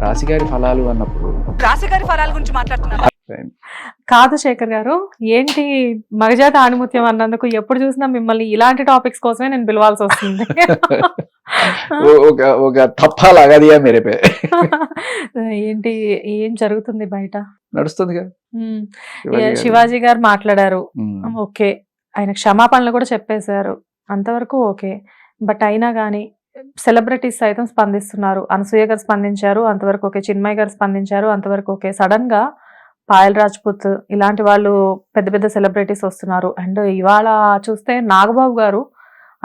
రాశిగారి ఫలాలు అన్నప్పుడు రాశిగారి ఫలాల గురించి మాట్లాడుతున్నారు. కాదు శేఖర్ గారు, ఏంటి మగజాత ఆణిముత్యం అన్నందుకు ఎప్పుడు చూసినా మిమ్మల్ని ఇలాంటి టాపిక్స్ కోసమే నేను పిలవాల్సి వస్తుంది. ఒక తప్పాలాగా మేరే పే ఏంటి, ఏం జరుగుతుంది బయట? నడుస్తుంది కదా. శివాజీ గారు మాట్లాడారు, ఓకే, ఆయన క్షమాపణలు కూడా చెప్పేశారు, అంతవరకు ఓకే. బట్ అయినా కానీ సెలబ్రిటీస్ సైతం స్పందిస్తున్నారు. అనసూయ గారు స్పందించారు, అంతవరకు ఓకే. చిన్మయ్ గారు స్పందించారు, అంతవరకు ఓకే. సడన్ గా పాయల్ రాజ్పుత్ ఇలాంటి వాళ్ళు పెద్ద పెద్ద సెలబ్రిటీస్ వస్తున్నారు. అండ్ ఇవాళ చూస్తే నాగబాబు గారు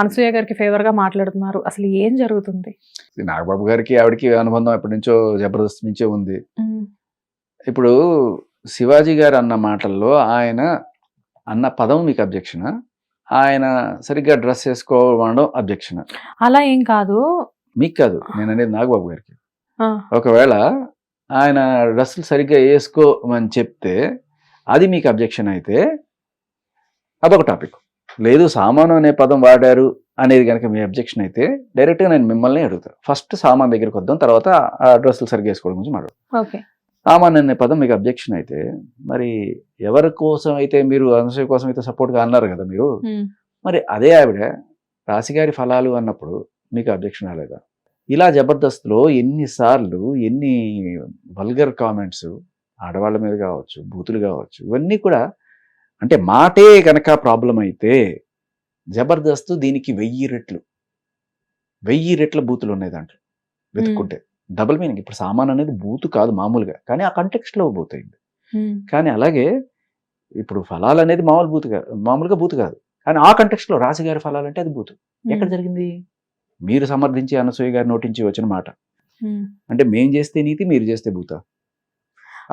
అనసూయ గారికి ఫేవర్ గా మాట్లాడుతున్నారు. అసలు ఏం జరుగుతుంది? నాగబాబు గారికి ఆవిడకి అనుబంధం ఎప్పటి నుంచో జబర్దస్త్ నుంచే ఉంది. ఇప్పుడు శివాజీ గారు అన్న మాటల్లో ఆయన అన్న పదం మీకు అబ్జెక్షనా? ఆయన సరిగ్గా డ్రెస్ వేసుకోవడం అబ్జెక్షన్? అలా ఏం కాదు, మీకు కాదు, నేను అనేది నాగబాబు గారికి. ఒకవేళ ఆయన డ్రెస్సులు సరిగ్గా వేసుకోమని చెప్తే అది మీకు అబ్జెక్షన్ అయితే అదొక టాపిక్. లేదు సామాను అనే పదం వాడారు అనేది కనుక మీ అబ్జెక్షన్ అయితే డైరెక్ట్గా నేను మిమ్మల్ని అడుగుతాను. ఫస్ట్ సామాన్ దగ్గరికి వద్దాం, తర్వాత ఆ డ్రెస్సులు సరిగ్గా వేసుకోవడం గురించి మాట్లాడు. సామాన్ అనే పదం మీకు అబ్జెక్షన్ అయితే మరి ఎవరి కోసం అయితే మీరు అనసూయ కోసం అయితే సపోర్ట్గా అన్నారు కదా మీరు, మరి అదే ఆవిడ రాశిగారి ఫలాలు అన్నప్పుడు మీకు అబ్జెక్షన్ రాలేదా? ఇలా జబర్దస్త్లో ఎన్నిసార్లు ఎన్ని వల్గర్ కామెంట్స్ ఆడవాళ్ళ మీద కావచ్చు, బూతులు కావచ్చు, ఇవన్నీ కూడా అంటే మాటే కనుక ప్రాబ్లం అయితే జబర్దస్త్ దీనికి 1000 రెట్ల బూతులు ఉన్నాయి దాంట్లో వెతుక్కుంటే. Double meaning. ఇప్పుడు సామాన్ అనేది బూతు కాదు మామూలుగా, కానీ ఆ కంటెక్స్ట్లో బూత్ అయింది. కానీ అలాగే ఇప్పుడు ఫలాలు అనేది మామూలుగా బూతు కాదు, కానీ ఆ కంటెక్స్ట్లో రాశిగారి ఫలాలు అంటే అది బూతు. ఎక్కడ జరిగింది? మీరు సమర్థించి అనసూయ గారి నోటించి వచ్చిన మాట. అంటే మేం చేస్తే నీతి, మీరు చేస్తే భూత.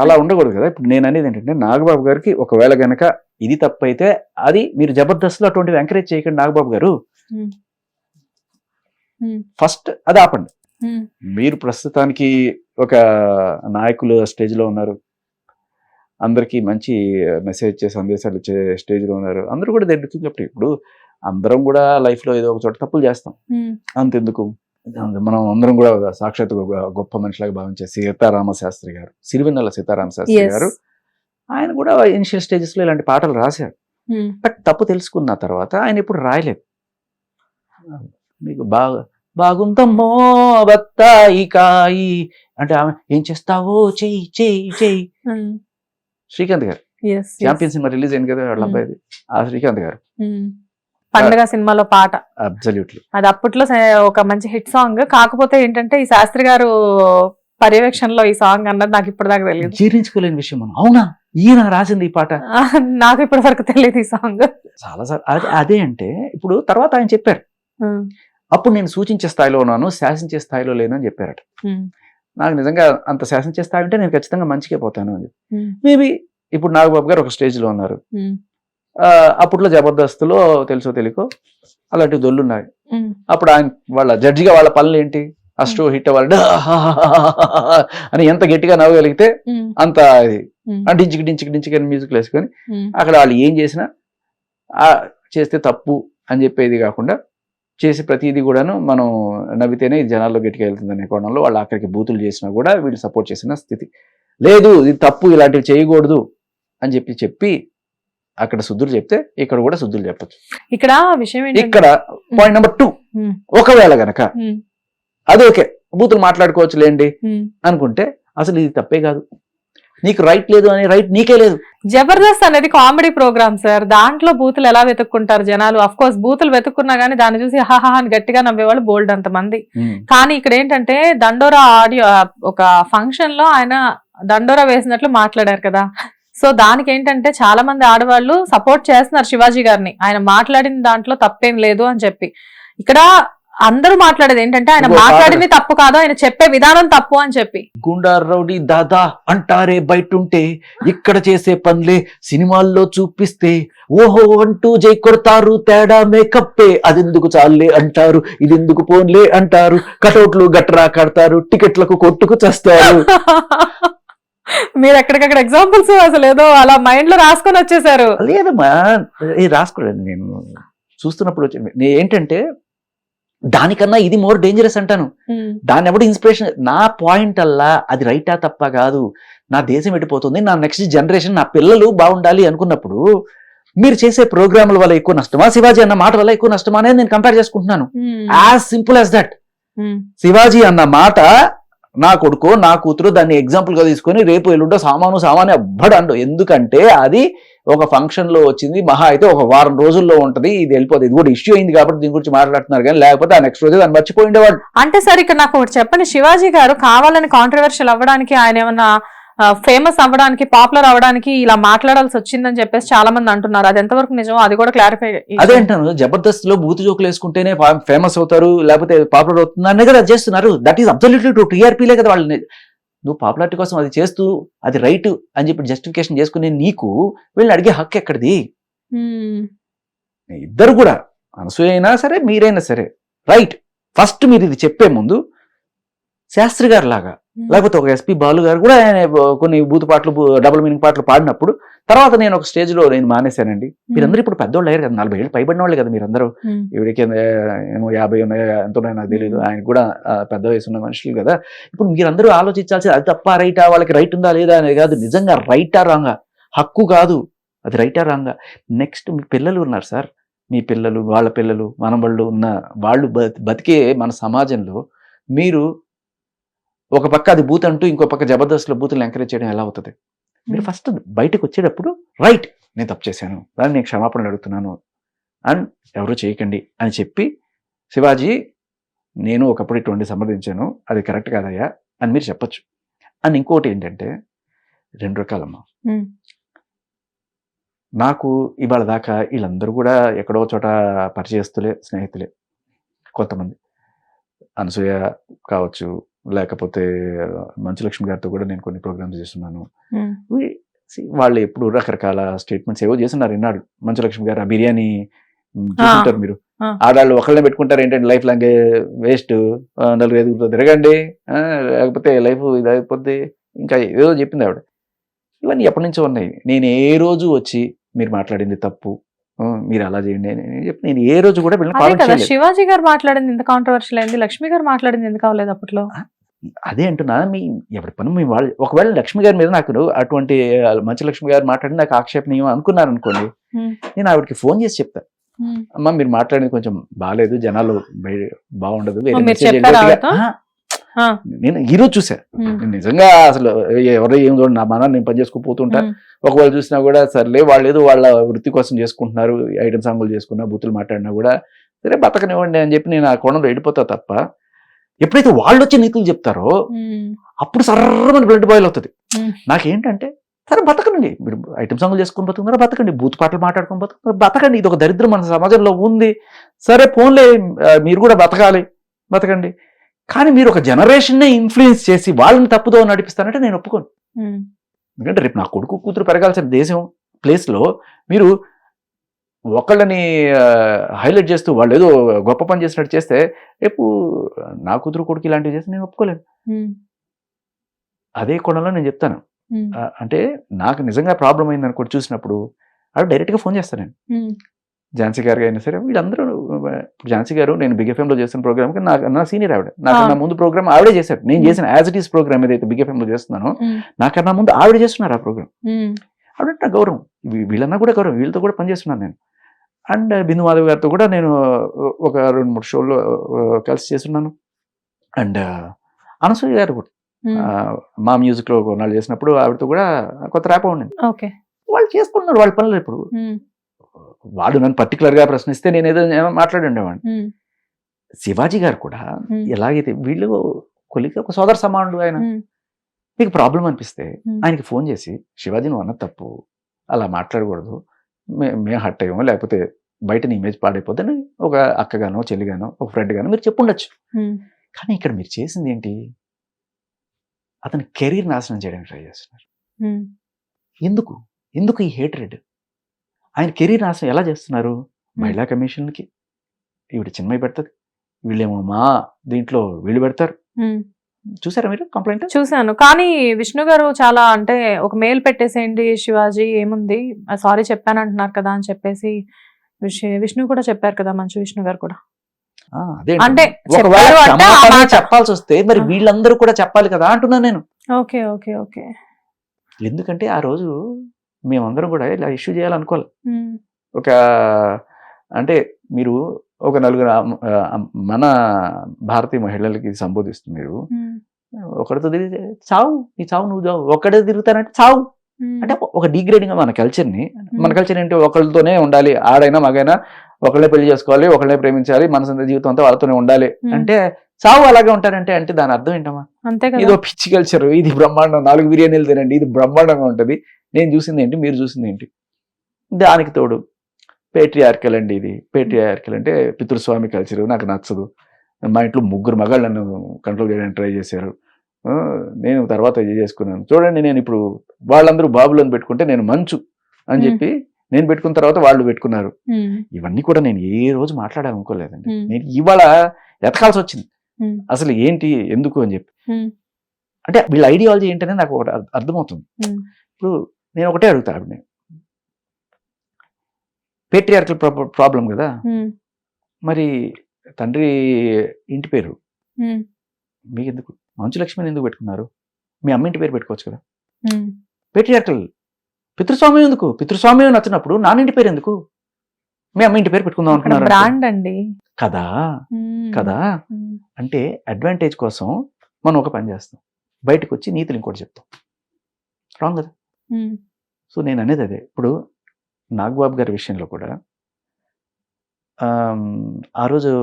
అలా ఉండకూడదు కదా. ఇప్పుడు నేను అనేది ఏంటంటే నాగబాబు గారికి ఒకవేళ గనక ఇది తప్పైతే అది మీరు జబర్దస్త్లో అటువంటివి ఎంకరేజ్ చేయకండి నాగబాబు గారు. ఫస్ట్ అది ఆపండి. మీరు ప్రస్తుతానికి ఒక నాయకులు స్టేజ్లో ఉన్నారు, అందరికీ మంచి మెసేజ్ ఇచ్చే సందేశాలు ఇచ్చే స్టేజ్లో ఉన్నారు, అందరూ కూడా దగ్గర చెప్పి. ఇప్పుడు అందరం కూడా లైఫ్లో ఏదో ఒక చోట తప్పులు చేస్తాం, అంతెందుకు మనం అందరం కూడా సాక్షాత్ గొప్ప మనిషిలాగా భావించే సీతారామశాస్త్రి గారు, సిరివెన్నెల సీతారామశాస్త్రి గారు, ఆయన కూడా ఇనిషియల్ స్టేజెస్లో ఇలాంటి పాటలు రాశారు. బట్ తప్పు తెలుసుకున్న తర్వాత ఆయన ఇప్పుడు రాయలేదు. మీకు బాగుందమ్మో బత్తాయి కాయి అంటే ఆమె ఏం చేస్తావో చెయ్యి చెయ్యి చెయ్యి. శ్రీకాంత్ గారు ఛాంపియన్ సినిమా రిలీజ్ అయింది కదా వాళ్ళ అబ్బాయిది, ఆ శ్రీకాంత్ గారు పండుగ సినిమాలో పాట. అబ్సల్యూట్లీ అది అప్పట్లో ఒక మంచి హిట్ సాంగ్. కాకపోతే ఏంటంటే ఈ శాస్త్రి గారు పర్యవేక్షణలో ఈ సాంగ్ అన్నది నాకు ఇప్పుడు దాకా తెలియదు. జీర్ణించుకోలేని విషయం. మనం అవునా ఈయన రాసింది ఈ పాట, నాకు ఇప్పటి వరకు తెలియదు ఈ సాంగ్. చాలా సార్ అదే అంటే ఇప్పుడు తర్వాత ఆయన చెప్పారు, అప్పుడు నేను సూచించే స్థాయిలో ఉన్నాను, శాసించే స్థాయిలో లేను అని చెప్పారట. నాకు నిజంగా అంత శాసించే స్థాయి ఉంటే నేను ఖచ్చితంగా మంచిగా పోతాను అని చెప్పి. మేబీ ఇప్పుడు నాగబాబు గారు ఒక స్టేజ్లో ఉన్నారు, అప్పట్లో జబర్దస్త్లో తెలుసో తెలియకో అలాంటి దొల్లున్నాయి. అప్పుడు ఆయన వాళ్ళ జడ్జిగా వాళ్ళ పనులు ఏంటి, ఆ షో హిట్ అవ్వాలి అని ఎంత గట్టిగా నవ్వగలిగితే అంత ఇది డించికి డించికి డించికి అని మ్యూజిక్ వేసుకొని అక్కడ వాళ్ళు ఏం చేసినా చేస్తే తప్పు అని చెప్పేది కాకుండా చేసి ప్రతిదీ కూడాను మనం నవ్వితేనే ఇది జనాల్లో గట్టిగా వెళ్తుందనే కోణంలో వాళ్ళు అక్కడికి బూతులు చేసినా కూడా వీళ్ళు సపోర్ట్ చేసిన స్థితి లేదు. ఇది తప్పు, ఇలాంటివి చేయకూడదు అని చెప్పి అక్కడ శుద్ధులు చెప్తే ఇక్కడ కూడా శుద్ధులు చెప్పచ్చు. ఇక్కడ విషయం ఇక్కడ పాయింట్ నెంబర్ 2, ఒకవేళ గనక అది ఓకే బూతులు మాట్లాడుకోవచ్చు లేండి అనుకుంటే అసలు ఇది తప్పే కాదు, నీకు రైట్ లేదు అనే రైట్ నీకే లేదు. జబర్దస్త్ అనేది కామెడీ ప్రోగ్రామ్ సార్, దాంట్లో బూతులు ఎలా వెతుక్కుంటారు జనాలు? అఫ్ కోర్స్ బూతులు వెతుక్కున్నా గానీ దాన్ని చూసి హాహా అని గట్టిగా నవ్వేవాళ్ళు బోల్డ్ అంతమంది. కానీ ఇక్కడ ఏంటంటే దండోరా ఆడియో ఒక ఫంక్షన్ లో ఆయన దండోరా వేసినట్లు మాట్లాడారు కదా. సో దానికి ఏంటంటే చాలా మంది ఆడవాళ్ళు సపోర్ట్ చేస్తున్నారు శివాజీ గారిని, ఆయన మాట్లాడిన దాంట్లో తప్పేం లేదు అని చెప్పి. ఇక్కడ అందరూ మాట్లాడేది ఏంటంటే ఆయన మాట్లాడింది తప్పు కాదు, ఆయన చెప్పే విధానం తప్పు అని చెప్పి. గుండా రౌడీ దాదా అంటారే బయటుంటే, ఇక్కడ చేసే పనులే సినిమాల్లో చూపిస్తే ఓహో అంటూ జై కొడతారు, తేడా మేకప్పే, అదెందుకు చాలే అంటారు, ఇదెందుకు పోన్లే అంటారు, కటౌట్లు గట్రా కడతారు, టికెట్లకు కొట్టుకు చేస్తారు. మీరు ఎక్కడికక్కడ ఎగ్జాంపుల్స్ అసలు ఏదో అలా మైండ్ లో రాసుకొని వచ్చేసారు. లేదమ్మా రాసుకోలేదు, నేను చూస్తున్నప్పుడు ఏంటంటే దానికన్నా ఇది మోర్ డేంజరస్ అంటాను. దాన్ని ఎవడు ఇన్స్పిరేషన్, నా పాయింట్ అల్లా అది రైటా తప్ప కాదు, నా దేశం ఎడిపోతుంది, నా నెక్స్ట్ జనరేషన్ నా పిల్లలు బాగుండాలి అనుకున్నప్పుడు మీరు చేసే ప్రోగ్రాముల వల్ల ఎక్కువ నష్టమా, శివాజీ అన్న మాట వల్ల ఎక్కువ నష్టమా అనేది నేను కంపేర్ చేసుకుంటున్నాను. As simple as that. Shivaji అన్న మాట నా కొడుకు నా కూతురు దాన్ని ఎగ్జాంపుల్ గా తీసుకొని రేపు ఎల్లుండో సామాను ఎవ్వడు అండు. ఎందుకంటే అది ఒక ఫంక్షన్ లో వచ్చింది, మహా అయితే ఒక వారం రోజుల్లో ఉంటది, ఇది వెళ్ళిపోతుంది. ఇది కూడా ఇష్యూ అయింది కాబట్టి దీని గురించి మాట్లాడుతున్నారు, కానీ లేకపోతే ఆ నెక్స్ట్ రోజు దాన్ని మర్చిపోయిండేవాడు. అంటే సార్ ఇక్కడ నాకు ఒకటి చెప్పండి, శివాజీ గారు కావాలని కాంట్రవర్షియల్ అవ్వడానికి, ఆయన ఏమన్నా ఫేమస్ అవ్వడానికి, పాపులర్ అవ్వడానికి ఇలా మాట్లాడాల్సి వచ్చిందని చెప్పేసి చాలా మంది అంటున్నారు. అది ఎంతవరకు నిజం, అది కూడా క్లారిఫై. అదే అంటాను, జబర్దస్త్ లో బూతు జోకులు వేసుకుంటేనే ఫేమస్ అవుతారు లేకపోతే పాపులర్ అవుతుందనే కదా చేస్తున్నారు. That is absolutely true. టీఆర్పీలే కదా వాళ్ళని, నువ్వు పాపులారిటీ కోసం అది చేస్తూ అది రైట్ అని చెప్పి జస్టిఫికేషన్ చేసుకునే నీకు వీళ్ళని అడిగే హక్కు ఎక్కడిది? ఇద్దరు కూడా, అనసూయ అయినా సరే మీరైనా సరే, రైట్. ఫస్ట్ మీరు ఇది చెప్పే ముందు శాస్త్రి గారు లాగా, లేకపోతే ఒక ఎస్పీ బాలు గారు కూడా ఆయన కొన్ని బూతు పాటలు, డబుల్ మీనింగ్ పాటలు పాడినప్పుడు తర్వాత నేను ఒక స్టేజ్ లో నేను మానేశానండి. మీరందరూ ఇప్పుడు పెద్దోళ్ళు అయ్యారు కదా, 40 ఏళ్ళు పైబడిన వాళ్ళే కదా మీరందరూ. ఇవిడికి ఏమో 50 ఉన్నాయో ఎంతో నాకు తెలియదు, ఆయన కూడా పెద్ద వయసు ఉన్న మనుషులు కదా. ఇప్పుడు మీరందరూ ఆలోచించాల్సి, అది తప్ప రైటా, వాళ్ళకి రైట్ ఉందా లేదా అనేది కాదు, నిజంగా రైటా రాంగా, హక్కు కాదు, అది రైటా రాంగా. నెక్స్ట్ మీ పిల్లలు ఉన్నారు సార్, మీ పిల్లలు, వాళ్ళ పిల్లలు, మనవాళ్ళు ఉన్న వాళ్ళు బతికే మన సమాజంలో మీరు ఒక పక్క అది బూత్ అంటూ ఇంకో పక్క జబర్దస్త్లో బూతులు ఎంకరేజ్ చేయడం ఎలా అవుతుంది? మీరు ఫస్ట్ బయటకు వచ్చేటప్పుడు రైట్, నేను తప్పు చేశాను, దాన్ని నేను క్షమాపణలు అడుగుతున్నాను అండ్ ఎవరు చేయకండి అని చెప్పి, శివాజీ నేను ఒకప్పుడు ఇటువంటి సంప్రదించాను, అది కరెక్ట్ కాదయ్యా అని మీరు చెప్పొచ్చు. అండ్ ఇంకోటి ఏంటంటే, 2 రకాలమ్మా. నాకు ఇవాళ దాకా వీళ్ళందరూ కూడా ఎక్కడో చోట పరిచయస్తులే, స్నేహితులే. కొంతమంది అనసూయ కావచ్చు, లేకపోతే మంచులక్ష్మి గారితో కూడా నేను కొన్ని ప్రోగ్రామ్స్ చేస్తున్నాను. వాళ్ళు ఎప్పుడు రకరకాల స్టేట్మెంట్స్ ఏవో చేస్తున్నారు. ఇన్నాడు మంచులక్ష్మి గారు ఆ బిర్యానీ చూసుకుంటారు, మీరు ఆడాళ్ళు ఒకళ్ళనే పెట్టుకుంటారు, ఏంటంటే లైఫ్ లాంగ్ వేస్ట్, 4-5 తిరగండి లేకపోతే లైఫ్ ఇది అయిపోద్ది, ఇంకా ఏదో చెప్పింది ఆవిడ. ఇవన్నీ ఎప్పటి నుంచో ఉన్నాయి. నేను ఏ రోజు వచ్చి మీరు మాట్లాడింది తప్పు, మీరు అలా చేయండి అని చెప్పి నేను ఏ రోజు కూడా శివాజీ గారు మాట్లాడింది ఎంత కాంట్రవర్షియల్ అయింది, లక్ష్మి గారు మాట్లాడింది ఎందుకు అవ్వలేదు అప్పట్లో? అదే అంటున్నా, మీ ఎవరి పని మీ వాళ్ళు. ఒకవేళ లక్ష్మి గారి మీద నాకు అటువంటి మంచి లక్ష్మి గారు మాట్లాడి నాకు ఆక్షేపణీయం అనుకున్నారు అనుకోండి, నేను ఆవిడకి ఫోన్ చేసి చెప్తాను, అమ్మ మీరు మాట్లాడేది కొంచెం బాగాలేదు, జనాలు బాగుండదు, నేను ఈరోజు చూసా. నిజంగా అసలు ఎవరో ఏం చూడండి, నా మనాన్ని నేను పని చేసుకుపోతుంటా. ఒకవేళ చూసినా కూడా సర్లే, వాళ్ళు ఏదో వాళ్ళ వృత్తి కోసం చేసుకుంటున్నారు, ఐటమ్ సాంగులు చేసుకున్నా, బూతులు మాట్లాడినా కూడా సరే బతకనివ్వండి అని చెప్పి నేను ఆ కోణంలో వెళ్ళిపోతా తప్ప, ఎప్పుడైతే వాళ్ళు వచ్చి నీతులు చెప్తారో అప్పుడు సర్రమని బ్లడ్ బాయిల్ అవుతుంది. నాకేంటంటే, సరే బతకండి, మీరు ఐటమ్ సాంగులు చేసుకుని బతుకున్నారా బతకండి, బూత్ పాటలు మాట్లాడుకుని బతుకున్నారా బతకండి, ఇది ఒక దరిద్రం మన సమాజంలో ఉంది, సరే ఫోన్లే మీరు కూడా బతకండి. కానీ మీరు ఒక జనరేషన్నే ఇన్ఫ్లుయెన్స్ చేసి వాళ్ళని తప్పుదో నడిపిస్తానంటే నేను ఒప్పుకోను. ఎందుకంటే రేపు నా కొడుకు కూతురు పెరగాల్సిన దేశం ప్లేస్లో మీరు ఒకళ్ళని హైలైట్ చేస్తూ వాళ్ళు ఏదో గొప్ప పని చేసినట్టు చేస్తే, రేపు నా కూతురు కొడుకు ఇలాంటివి చేస్తే నేను ఒప్పుకోలేను. అదే కోణంలో నేను చెప్తాను. అంటే నాకు నిజంగా ప్రాబ్లం అయింది అనుకోటి చూసినప్పుడు ఆవిడ డైరెక్ట్గా ఫోన్ చేస్తాను నేను. ఝాన్సీ గారు అయినా సరే వీళ్ళందరూ, ఝాన్సీ గారు నేను బిగ్ ఎఫ్ఎంలో చేసిన ప్రోగ్రామ్కి నా సీనియర్ ఆవిడ, నాకన్నా ముందు ప్రోగ్రామ్ ఆవిడే చేశారు. నేను చేసిన యాజ్ ఇట్ ఈస్ ప్రోగ్రామ్ ఏదైతే బిగ్ ఎఫ్ఎంలో చేస్తున్నానో నాకన్నా ముందు ఆవిడ చేస్తున్నారు ఆ ప్రోగ్రామ్. ఆవిడ నా గౌరవం, వీళ్ళన్నా కూడా గౌరవం, వీళ్ళతో కూడా పనిచేస్తున్నాను నేను. అండ్ బిందు మాధవ్ గారితో కూడా నేను ఒక 2-3 షోల్లో కలిసి చేస్తున్నాను. అండ్ అనసూయ గారు కూడా మా మ్యూజిక్లో కొన్నాళ్ళు చేసినప్పుడు ఆవిడతో కూడా కొత్త ర్యాప్ ఉండింది. వాళ్ళు చేసుకుంటున్నారు వాళ్ళ పనులు. ఇప్పుడు వాడు నన్ను పర్టికులర్గా ప్రశ్నిస్తే నేను ఏదో మాట్లాడి ఉండేవాడిని. శివాజీ గారు కూడా ఎలాగైతే వీళ్ళు కొలికి ఒక సోదర సమానుడు, ఆయన మీకు ప్రాబ్లం అనిపిస్తే ఆయనకి ఫోన్ చేసి, శివాజీ నువ్వు అన్న తప్పు, అలా మాట్లాడకూడదు, మేము హట్ అయ్యామో లేకపోతే బయట నీ ఇమేజ్ పాడైపోద్దని ఒక అక్కగానో చెల్లిగానో ఒక ఫ్రెండ్ గానో మీరు చెప్పుండొచ్చు. కానీ ఇక్కడ మీరు చేసింది ఏంటి? అతని కెరీర్ నాశనం చేయడానికి ట్రై చేస్తున్నారు. ఎందుకు ఈ హేట్రెడ్? ఆయన కెరీర్ నాశనం ఎలా చేస్తున్నారు? మహిళా కమిషన్కి ఈవిడ చిన్మయి పెడుతుంది, వీళ్ళేమో మా దీంట్లో వీళ్ళు పెడతారు. చూసారా మీరు కంప్లైంట్? చూసాను. కానీ విష్ణు గారు చాలా, అంటే ఒక మెయిల్ పెట్టేసేయండి శివాజీ ఏముంది, సారీ చెప్పాను అంటున్నారు కదా అని చెప్పేసి విష్ణు కూడా చెప్పారు కదా, మంచు విష్ణు గారు కూడా. అదే అంటే ఒకవేళ చెప్పారు అంటే ఆ క్షమాపణ మాట. చెప్పాల్సి వస్తే మరి వీళ్ళందరూ కూడా చెప్పాలి కదా అంటున్నాను నేను. Okay okay okay. ఎందుకంటే ఆ రోజు మేమందరం కూడా ఇలా ఇష్యూ చేయాలనుకోవాలి. ఒక అంటే మీరు ఒక నలుగురు మన భారతీయ మహిళలకి సంబోధిస్తూ మీరు ఒకరితో తిరిగితే చావు, నీ చావు నువ్వు చావు, ఒక్కడే తిరుగుతానంటే చావు అంటే ఒక డిగ్రేడింగ్ మన కల్చర్ని. మన కల్చర్ ఏంటి, ఒకళ్ళతోనే ఉండాలి, ఆడైనా మగైనా ఒకళ్ళే పెళ్లి చేసుకోవాలి, ఒకళ్ళే ప్రేమించాలి, మనసు జీవితం అంతా వాళ్ళతోనే ఉండాలి అంటే చావు అలాగే ఉంటారంటే అంటే దాని అర్థం ఏంటమ్మా? అంతే కదా. ఇదో పిచ్చి కల్చర్, ఇది బ్రహ్మాండం, 4 బిర్యానీలు తినండి, ఇది బ్రహ్మాండంగా ఉంటుంది, నేను చూసింది ఏంటి మీరు చూసింది ఏంటి. దానికి తోడు పేట్రియార్కల్ అండి, ఇది పేట్రియార్కల్ అంటే పితృస్వామి కల్చర్, నాకు నచ్చదు. మా ఇంట్లో 3 మగాళ్ళు నన్ను కంట్రోల్ చేయడానికి ట్రై చేశారు, నేను తర్వాత ఇది చేసుకున్నాను. చూడండి నేను ఇప్పుడు వాళ్ళందరూ బాబులను పెట్టుకుంటే నేను మంచు అని చెప్పి నేను పెట్టుకున్న తర్వాత వాళ్ళు పెట్టుకున్నారు. ఇవన్నీ కూడా నేను ఏ రోజు మాట్లాడాలనుకోలేదండి. నేను ఇవాళ ఎతకాల్సి వచ్చింది అసలు ఏంటి ఎందుకు అని చెప్పి. అంటే వీళ్ళ ఐడియాలజీ ఏంటనే నాకు ఒకటి అర్థమవుతుంది. ఇప్పుడు నేను ఒకటే అడుగుతా, ఆవిడని పేట్రియార్కల్ ప్రాబ్లం కదా, మరి తండ్రి ఇంటి పేరు మీకు ఎందుకు, మంచు లక్ష్మిని ఎందుకు పెట్టుకున్నారు? మీ అమ్మ ఇంటి పేరు పెట్టుకోవచ్చు కదా. పేట్రియార్కల్ పితృస్వామ్యం ఎందుకు? పితృస్వామ్యం నచ్చినప్పుడు నాన్నింటి పేరు ఎందుకు? మీ అమ్మ ఇంటి పేరు పెట్టుకుందాం అనుకున్నారు బ్రాండ్ అండి కదా. కదా అంటే అడ్వాంటేజ్ కోసం మనం ఒక పని చేస్తాం, బయటకు వచ్చి నీతులు ఇంకోటి చెప్తాం, రాంగ్ కదా. సో నేను అనేది అదే. ఇప్పుడు నాగబాబు గారి విషయంలో కూడా ఆ రోజు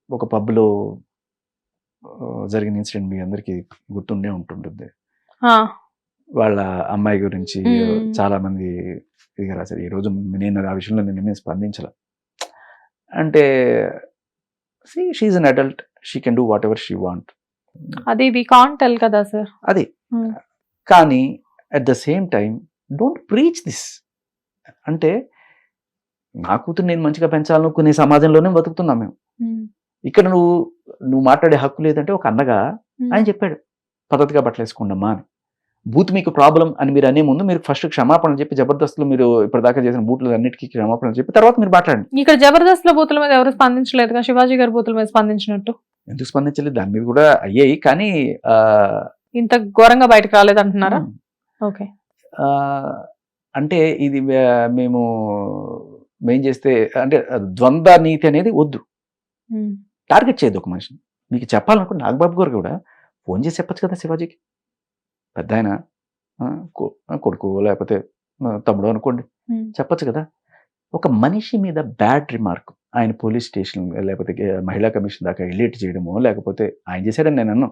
ఒక పబ్లో జరిగిన ఇన్సిడెంట్ మీ అందరికీ గుర్తుండే ఉంటుంటుంది. వాళ్ళ అమ్మాయి గురించి చాలా మంది ఇదిగా రాశారు. ఈ రోజు నేను ఆ విషయంలో నేను స్పందించాల. అంటే she an adult, she can do whatever she want, అది వి కాంట్ టెల్ కదా సార్. అది కానీ at the same time don't preach this. అంటే నా కూతురు నేను మంచిగా పెంచాలనుకునే సమాజంలోనే బతుకుతున్నాం మేము. ఇక్కడ నువ్వు మాట్లాడే హక్కు లేదంటే ఒక అన్నగా ఆయన చెప్పాడు పద్ధతిగా బట్టలేసుకోండమ్మా అని. బూత్ మీకు ప్రాబ్లం అని మీరు అనే ముందు మీరు ఫస్ట్ క్షమాపణలు చెప్పి, జబర్దస్త్లో మీరు ఇప్పటిదాకా చేసిన బూట్లు అన్నిటికీ క్షమాపణలు చెప్పి తర్వాత మీరు మాట్లాడండి. ఇక్కడ జబర్దస్త్ లో బూతుల మీద ఎవరు స్పందించలేదు, శివాజీ గారి బూతుల మీద స్పందించినట్టు. ఎందుకు స్పందించలేదు? దాని మీద కూడా అయ్యాయి కానీ ఇంత ఘోరంగా బయటకు రాలేదు అంటున్నారా? ఓకే. అంటే ఇది మేం చేస్తే అంటే ద్వంద్వ నీతి అనేది వద్దు, టార్గెట్ చేయదు ఒక మనిషిని. మీకు చెప్పాలనుకుంటే నాగబాబు గారు కూడా ఫోన్ చేసి చెప్పచ్చు కదా శివాజీకి, పెద్ద ఆయన కొడుకు లేకపోతే తమ్ముడు అనుకోండి, చెప్పచ్చు కదా. ఒక మనిషి మీద బ్యాడ్ రిమార్క్ ఆయన పోలీస్ స్టేషన్ లేకపోతే మహిళా కమిషన్ దాకా ఎలిట్ చేయడమో లేకపోతే ఆయన చేశాడని నేను అన్నాను,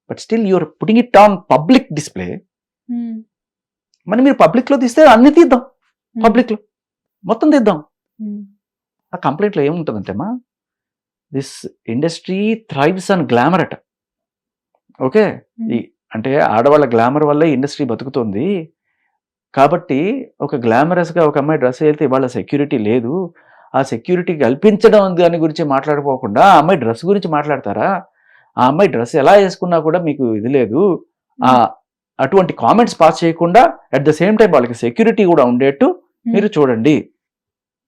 but still you're putting it on public display. మరి మీరు పబ్లిక్లో తీస్తే అన్ని తీద్దాం, పబ్లిక్లో మొత్తం తీద్దాం. ఆ కంప్లైంట్లో ఏముంటుందంటే అమ్మా, this industry thrives on glamour అట. ఓకే, అంటే ఆడవాళ్ళ గ్లామర్ వల్ల ఇండస్ట్రీ బతుకుతుంది కాబట్టి ఒక గ్లామరస్గా ఒక అమ్మాయి డ్రెస్ వెళ్తే ఇవాళ సెక్యూరిటీ లేదు, ఆ సెక్యూరిటీ కల్పించడం దాని గురించి మాట్లాడుకోకుండా ఆ అమ్మాయి డ్రెస్ గురించి మాట్లాడతారా? ఆ అమ్మాయి డ్రెస్ ఎలా వేసుకున్నా కూడా మీకు ఇది లేదు, అటువంటి కామెంట్స్ పాస్ చేయకుండా అట్ ద సేమ్ టైం వాళ్ళకి సెక్యూరిటీ కూడా ఉండేట్టు మీరు చూడండి,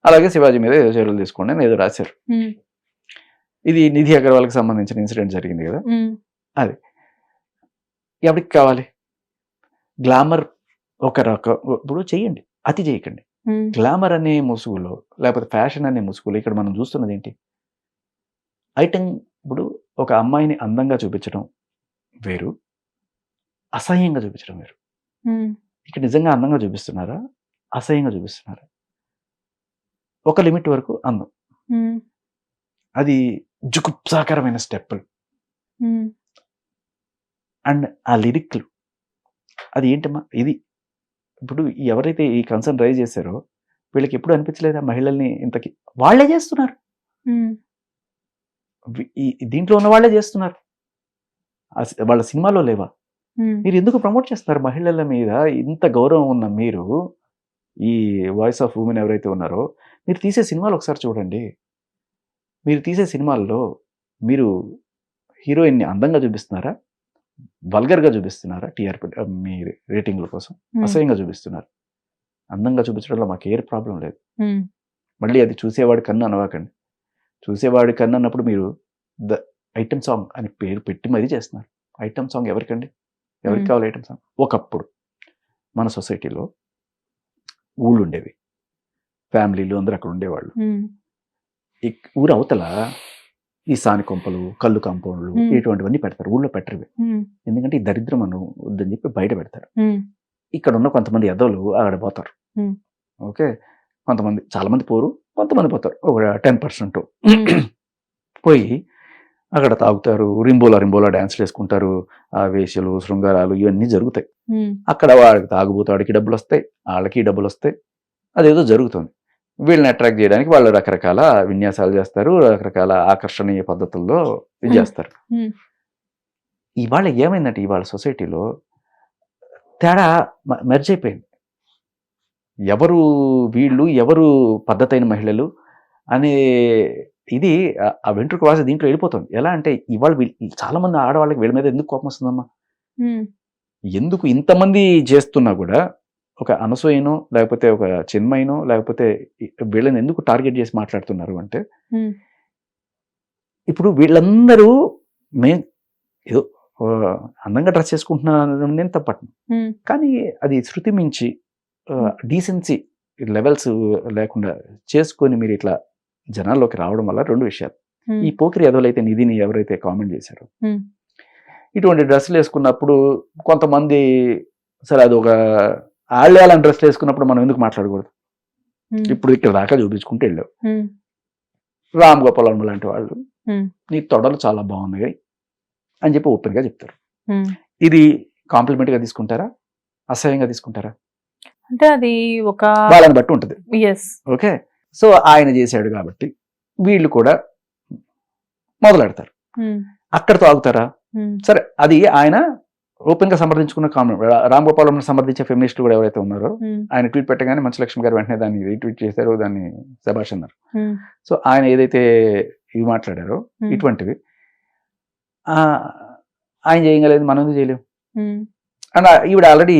అలాగే శివాజీ మీద ఏదో చర్యలు తీసుకోండి అని ఏదో రాశారు. ఇది నిధి అగర్వాల్కి సంబంధించిన ఇన్సిడెంట్ జరిగింది కదా, అది ఎవరికి కావాలి? గ్లామర్ ఒక రకం ఇప్పుడు చెయ్యండి, అతి చేయకండి. గ్లామర్ అనే ముసుగులో లేకపోతే ఫ్యాషన్ అనే ముసుగులో ఇక్కడ మనం చూస్తున్నది ఏంటి? ఐటమ్. ఇప్పుడు ఒక అమ్మాయిని అందంగా చూపించడం వేరు, అసహ్యంగా చూపించడం వేరు. ఇక్కడ నిజంగా అందంగా చూపిస్తున్నారా, అసహ్యంగా చూపిస్తున్నారా? ఒక లిమిట్ వరకు అందం, అది జుగుప్సాకరమైన స్టెప్పులు అండ్ ఆ లిరిక్లు, అది ఏంటమ్మా ఇది? ఇప్పుడు ఎవరైతే ఈ కన్సర్న్ రైజ్ చేశారో వీళ్ళకి ఎప్పుడు అనిపించలేదా మహిళల్ని ఇంతకి? వాళ్ళే చేస్తున్నారు, దీంట్లో ఉన్న వాళ్ళే చేస్తున్నారు, వాళ్ళ సినిమాలో లేవా? మీరు ఎందుకు ప్రమోట్ చేస్తున్నారు మహిళల మీద? ఇంత గౌరవం ఉన్న మీరు, ఈ వాయిస్ ఆఫ్ ఉమెన్ ఎవరైతే ఉన్నారో, మీరు తీసే సినిమాలు ఒకసారి చూడండి. మీరు తీసే సినిమాల్లో మీరు హీరోయిన్ని అందంగా చూపిస్తున్నారా, వల్గర్గా చూపిస్తున్నారా? టీఆర్పీ మీ రేటింగ్ల కోసం అసహ్యంగా చూపిస్తున్నారు. అందంగా చూపించడంలో మాకు ఏ ప్రాబ్లం లేదు, మళ్ళీ అది చూసేవాడు కన్ను అనవాకండి. చూసేవాడి కన్నా అన్నప్పుడు మీరు ద ఐటమ్ సాంగ్ అని పేరు పెట్టి మరీ చేస్తున్నారు. ఐటమ్ సాంగ్ ఎవరికండి? ఎవరికి కావాలి ఐటమ్ సాంగ్? ఒకప్పుడు మన సొసైటీలో ఊళ్ళు ఉండేవి, ఫ్యామిలీలు అందరూ అక్కడ ఉండేవాళ్ళు. ఈ ఊరు అవతల ఈ సాని కొంపలు, కళ్ళు కాంపౌండ్లు ఇటువంటివన్నీ పెడతారు. ఊళ్ళో పెట్టరు ఇవి. ఎందుకంటే ఈ దరిద్రం అను వద్దని చెప్పి బయట పెడతారు. ఇక్కడ ఉన్న కొంతమంది ఎదవలు అక్కడ పోతారు. ఓకే, కొంతమంది, చాలా మంది పోరు, కొంతమంది పోతారు, ఒక 10% పోయి అక్కడ తాగుతారు, రింబోలా డాన్స్లు వేసుకుంటారు, ఆ వేషలు, శృంగారాలు ఇవన్నీ జరుగుతాయి. అక్కడ వాడికి తాగుబోతాడికి డబ్బులు వస్తాయి, వాళ్ళకి డబ్బులు వస్తాయి, అదేదో జరుగుతుంది. వీళ్ళని అట్రాక్ట్ చేయడానికి వాళ్ళు రకరకాల విన్యాసాలు చేస్తారు, రకరకాల ఆకర్షణీయ పద్ధతుల్లో ఇది చేస్తారు. ఇవాళ ఏమైందంటే ఇవాళ సొసైటీలో తేడా మెర్జ్ అయిపోయింది. ఎవరు వీళ్ళు, ఎవరు పద్ధతైన మహిళలు అనే ఇది ఆ వెంట్రుక వాసి దీంట్లో వెళ్ళిపోతుంది. ఎలా అంటే ఇవాళ చాలా మంది ఆడవాళ్ళకి వీళ్ళ మీద ఎందుకు కోపం వస్తుందమ్మా? ఎందుకు ఇంతమంది చేస్తున్నా కూడా ఒక అనసూయనో లేకపోతే ఒక చిన్మయనో లేకపోతే వీళ్ళని ఎందుకు టార్గెట్ చేసి మాట్లాడుతున్నారు అంటే, ఇప్పుడు వీళ్ళందరూ ఏదో అందంగా డ్రెస్ చేసుకుంటున్నాను నేను తప్పట్ను, కానీ అది శృతి మించి డీసెన్సీ లెవెల్స్ లేకుండా చేసుకొని మీరు ఇట్లా జనాల్లోకి రావడం వల్ల రెండు విషయాలు. ఈ పోకిరి ఎదవలైతే నిధిని ఎవరైతే కామెంట్ చేశారో, ఇటువంటి డ్రెస్సులు వేసుకున్నప్పుడు కొంతమంది సరే అది ఒక ఆళ్ళేయాలని డ్రెస్సులు వేసుకున్నప్పుడు మనం ఎందుకు మాట్లాడకూడదు? ఇప్పుడు ఇక్కడ దాకా చూపించుకుంటూ వెళ్ళావు. రామ్ గోపాల్ వర్మ లాంటి వాళ్ళు నీ తొడలు చాలా బాగున్నాయి అని చెప్పి ఓపెన్గా చెప్తారు. ఇది కాంప్లిమెంట్గా తీసుకుంటారా, అసహ్యంగా తీసుకుంటారా? అంటే అది ఒక వాళ్ళని బట్టి ఉంటుంది. ఓకే, సో ఆయన చేశాడు కాబట్టి వీళ్ళు కూడా మొదలెడతారు. అక్కడతో ఆగుతారా? సరే, అది ఆయన ఓపెన్ గా సమర్థించుకున్న కామెంట్. రామ్ గోపాల్ వర్మను సమర్థించే ఫెమినిస్టులు కూడా ఎవరైతే ఉన్నారో, ఆయన ట్వీట్ పెట్టగానే మంచులక్ష్మి గారు వెంటనే దాన్ని రీట్వీట్ చేశారు, దాన్ని శభాష్ అన్నారు. సో ఆయన ఏదైతే ఇవి మాట్లాడారో ఇటువంటివి ఆయన చేయగలేదు, మనం ఎందుకు చేయలేము? అండ్ ఈవిడ ఆల్రెడీ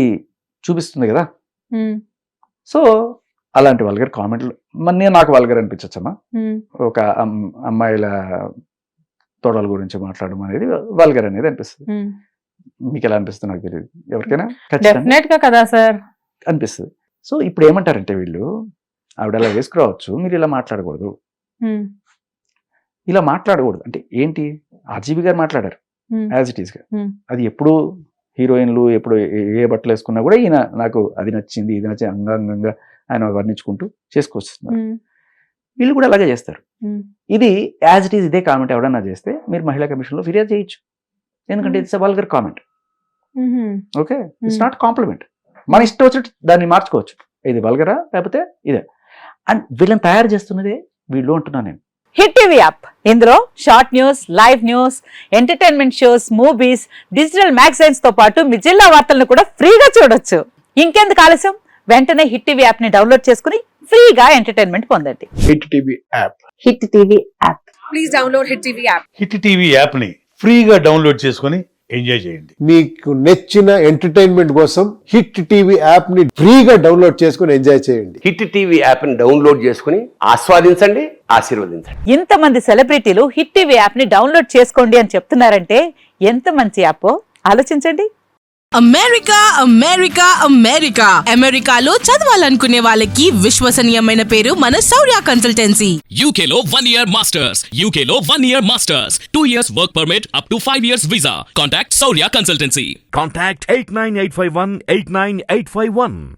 చూపిస్తుంది కదా. సో అలాంటి వల్గర్ కామెంట్లు నేను నాకు వల్గర్ అనిపించచ్చమ్మా. ఒక అమ్మాయిల తోడల గురించి మాట్లాడడం అనేది వల్గర్ అనేది అనిపిస్తుంది. మీకు ఎలా అనిపిస్తుంది నాకు తెలియదు, ఎవరికైనా ఖచ్చితంగా కదా సార్ అనిపిస్తుంది. సో ఇప్పుడు ఏమంటారంటే వీళ్ళు, ఆవిడ అలా వేసుకురావచ్చు, మీరు ఇలా మాట్లాడకూడదు, ఇలా మాట్లాడకూడదు అంటే ఏంటి? ఆర్జీవి గారు మాట్లాడారు యాజ్ ఇట్ ఈస్ గా. అది ఎప్పుడు హీరోయిన్లు ఎప్పుడు ఏ బట్టలు వేసుకున్నా కూడా ఈయన నాకు అది నచ్చింది ఇది నచ్చింది అంగాంగంగా ఆయన వర్ణించుకుంటూ చేసుకొస్తున్నారు. వీళ్ళు కూడా అలాగే చేస్తారు. ఇది యాజ్ ఇట్ ఈస్ ఇదే కామెంట్ ఎవడన్నా చేస్తే మీరు మహిళా కమిషన్ లో ఫిర్యాదు చేయొచ్చు. ఎందుకంటే it's a vulgar comment. Okay, it's not compliment. మన ఇష్టం వచ్చినట్టు దాన్ని మార్చుకోవచ్చు. ఇది వల్గరా లేకపోతే ఇదే. అండ్ వీళ్ళని తయారు చేస్తున్నదే వీళ్ళు అంటున్నాను నేను. హిట్ టీవీ యాప్, ఇందులో short news, live news, entertainment shows, movies, digital magazines తో పాటు మీ జిల్లా వార్తలను కూడా ఫ్రీగా చూడొచ్చు. ఇంకెందుకు ఆలస్యం, వెంటనే హిట్ టీవీ యాప్ ని డౌన్లోడ్ చేసుకుని ఫ్రీగా ఎంటర్టైన్మెంట్ పొందండి. Hit TV app. Hit TV app. Please download hit TV app. Hit TV app ని ఫ్రీగా డౌన్లోడ్ చేసుకొని ఎంజాయ్ చేయండి. మీకు నచ్చిన ఎంటర్టైన్మెంట్ కోసం హిట్ టీవీ యాప్ ని ఫ్రీగా డౌన్లోడ్ చేసుకొని ఎంజాయ్ చేయండి. హిట్ టీవీ యాప్ ని డౌన్లోడ్ చేసుకుని ఆస్వాదించండి, ఆశీర్వదించండి. ఇంతమంది సెలబ్రిటీలు హిట్ టీవీ యాప్ ని డౌన్లోడ్ చేసుకోండి అని చెప్తున్నారంటే ఎంత మంచి యాప్ ఆలోచించండి. అమెరికా అమెరికా అమెరికా అమెరికాలో చదవాలనుకునే వాళ్ళకి విశ్వసనీయమైన పేరు మన శౌర్య కన్సల్టెన్సీ. UK లో 1 year masters. UK లో 1 year masters. 2 years work permit up to 5 years visa. Contact Saurya Consultancy. Contact 89851 89851.